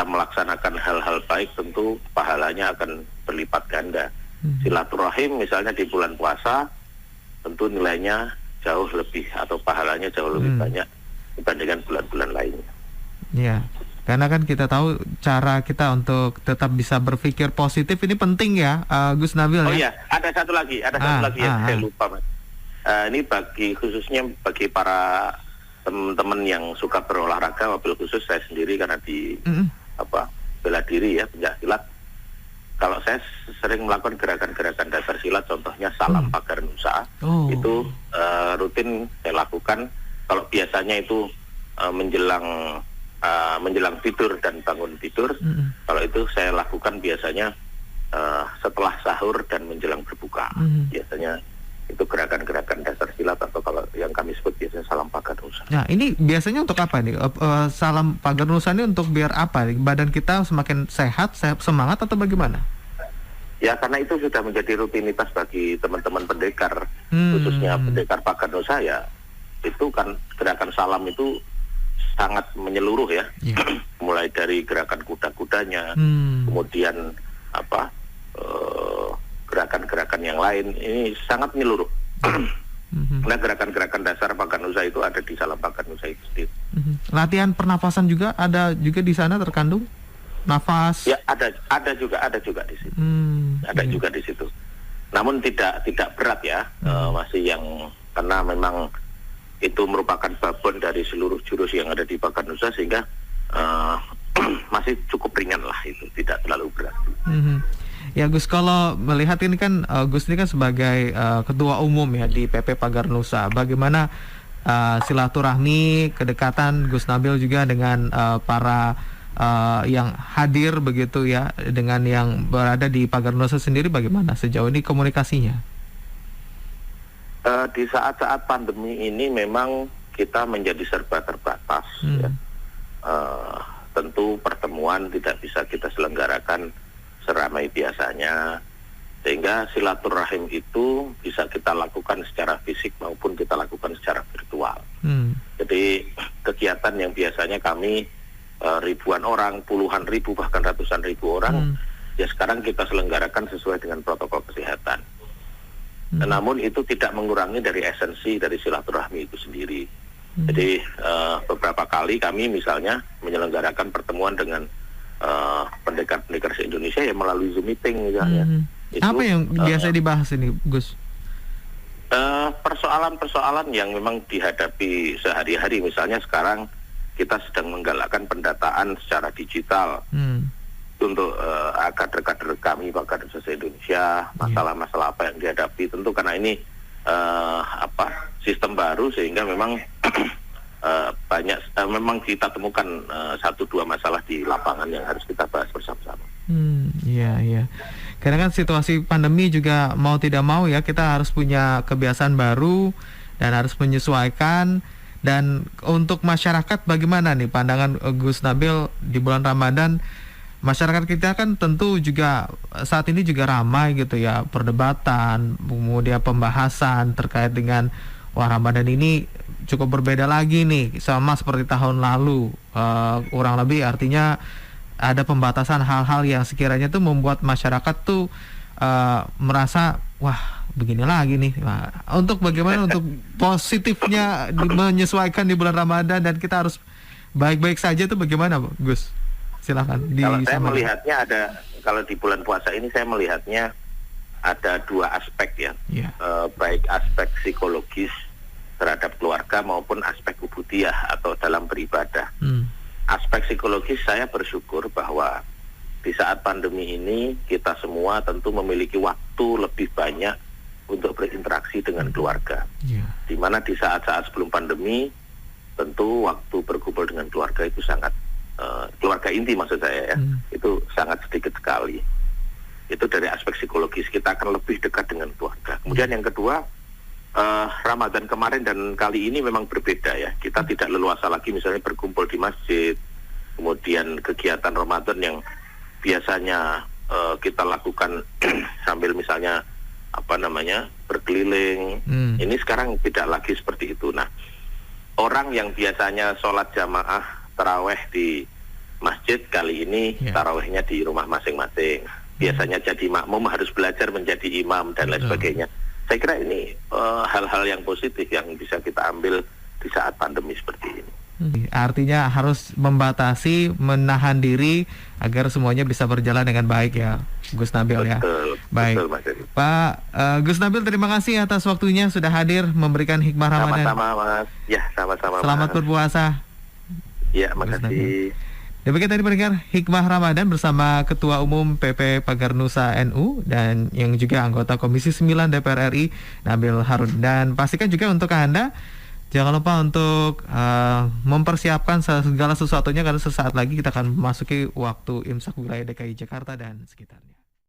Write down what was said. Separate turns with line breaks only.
melaksanakan hal-hal baik tentu pahalanya akan berlipat ganda. Silaturahim misalnya di bulan puasa tentu nilainya jauh lebih atau pahalanya jauh lebih banyak dibandingkan bulan-bulan lainnya.
Ya, karena kan kita tahu cara kita untuk tetap bisa berpikir positif ini penting ya, Gus Nabil.
Oh iya, ada satu lagi yang saya lupa, Mas. Ini khususnya bagi para teman-teman yang suka berolahraga, mobil khusus saya sendiri karena di bela diri ya, pencaksilat. Kalau saya sering melakukan gerakan-gerakan dasar silat, contohnya salam pagar nusa, itu rutin saya lakukan. Kalau biasanya itu menjelang tidur dan bangun tidur, kalau itu saya lakukan biasanya setelah sahur dan menjelang berbuka. Biasanya itu gerakan-gerakan dasar silat atau kalau yang kami sebut biasanya salam pagar nusa.
Nah, ini biasanya untuk apa nih? Salam pagar nusa ini untuk biar apa? Badan kita semakin sehat, semangat atau bagaimana?
Ya, karena itu sudah menjadi rutinitas bagi teman-teman pendekar, khususnya pendekar pagar nusa ya. Itu kan gerakan salam itu sangat menyeluruh ya. Mulai dari gerakan kuda-kudanya, kemudian gerakan-gerakan yang lain, ini sangat menyeluruh. Nah, gerakan-gerakan dasar pagar nusa itu ada di salam pagar nusa itu sendiri.
Latihan pernafasan juga ada juga di sana terkandung? Nafas?
Ya, ada juga di situ. Juga di situ. Namun tidak berat ya, masih yang karena memang itu merupakan babon dari seluruh jurus yang ada di pagar nusa sehingga masih cukup ringan lah, itu tidak terlalu berat.
Ya Gus, kalau melihat ini kan Gus ini kan sebagai ketua umum ya di PP Pagar Nusa, bagaimana silaturahmi, kedekatan Gus Nabil juga dengan para yang hadir begitu ya, dengan yang berada di Pagar Nusa sendiri, bagaimana sejauh ini komunikasinya?
Di saat-saat pandemi ini memang kita menjadi serba terbatas ya. Tentu pertemuan tidak bisa kita selenggarakan seramai biasanya, sehingga silaturahim itu bisa kita lakukan secara fisik maupun kita lakukan secara virtual. Jadi kegiatan yang biasanya kami ribuan orang, puluhan ribu bahkan ratusan ribu orang, ya sekarang kita selenggarakan sesuai dengan protokol kesehatan. Namun itu tidak mengurangi dari esensi dari silaturahmi itu sendiri. Jadi beberapa kali kami misalnya menyelenggarakan pertemuan dengan pendekar-pendekar se-Indonesia yang melalui Zoom meeting misalnya.
Apa yang biasa dibahas ini, Gus?
Persoalan-persoalan yang memang dihadapi sehari-hari. Misalnya sekarang kita sedang menggalakkan pendataan secara digital untuk kader-kader kami pagar nusa se-Indonesia, masalah-masalah apa yang dihadapi. Tentu karena ini sistem baru sehingga memang memang kita temukan satu dua masalah di lapangan yang harus kita bahas bersama-sama.
Iya. Karena kan situasi pandemi juga mau tidak mau ya, kita harus punya kebiasaan baru dan harus menyesuaikan. Dan untuk masyarakat bagaimana nih pandangan Gus Nabil di bulan Ramadan? Masyarakat kita kan tentu juga saat ini juga ramai gitu ya, perdebatan, kemudian pembahasan terkait dengan Ramadan ini cukup berbeda lagi nih sama seperti tahun lalu, kurang lebih artinya ada pembatasan hal-hal yang sekiranya tuh membuat masyarakat tuh merasa wah begini lagi nih. Nah, untuk bagaimana untuk positifnya menyesuaikan di bulan Ramadan dan kita harus baik-baik saja tuh bagaimana, Gus? Silakan.
Kalau saya melihatnya kalau di bulan puasa ini saya melihatnya ada dua aspek ya, baik aspek psikologis terhadap keluarga maupun aspek ubudiyah atau dalam beribadah. Aspek psikologis saya bersyukur bahwa di saat pandemi ini kita semua tentu memiliki waktu lebih banyak untuk berinteraksi dengan keluarga. Di mana di saat-saat sebelum pandemi tentu waktu berkumpul dengan keluarga itu sangat keluarga inti maksud saya ya, itu sangat sedikit sekali. Itu dari aspek psikologis kita akan lebih dekat dengan keluarga. Kemudian yang kedua, Ramadan kemarin dan kali ini memang berbeda ya. Kita tidak leluasa lagi misalnya berkumpul di masjid, kemudian kegiatan Ramadan yang biasanya kita lakukan sambil misalnya berkeliling. Ini sekarang tidak lagi seperti itu. Nah, orang yang biasanya sholat jamaah taraweh di masjid, kali ini tarawihnya di rumah masing-masing. Biasanya jadi makmum harus belajar menjadi imam dan lain sebagainya. Saya kira ini hal-hal yang positif yang bisa kita ambil di saat pandemi seperti ini.
Artinya harus membatasi, menahan diri agar semuanya bisa berjalan dengan baik ya, Gus Nabil ya. Baik,
betul, Mas Eri.
Pak Gus Nabil, terima kasih atas waktunya sudah hadir memberikan hikmah Ramadan.
Sama-sama, Mas. Ya, sama-sama.
Selamat berpuasa.
Ya, makasih.
Demikian tadi pendengar Hikmah Ramadan bersama Ketua Umum PP Pagar Nusa NU dan yang juga anggota Komisi 9 DPR RI Nabil Harun. Dan pastikan juga untuk Anda jangan lupa untuk mempersiapkan segala sesuatunya karena sesaat lagi kita akan memasuki waktu imsak wilayah DKI Jakarta dan sekitarnya.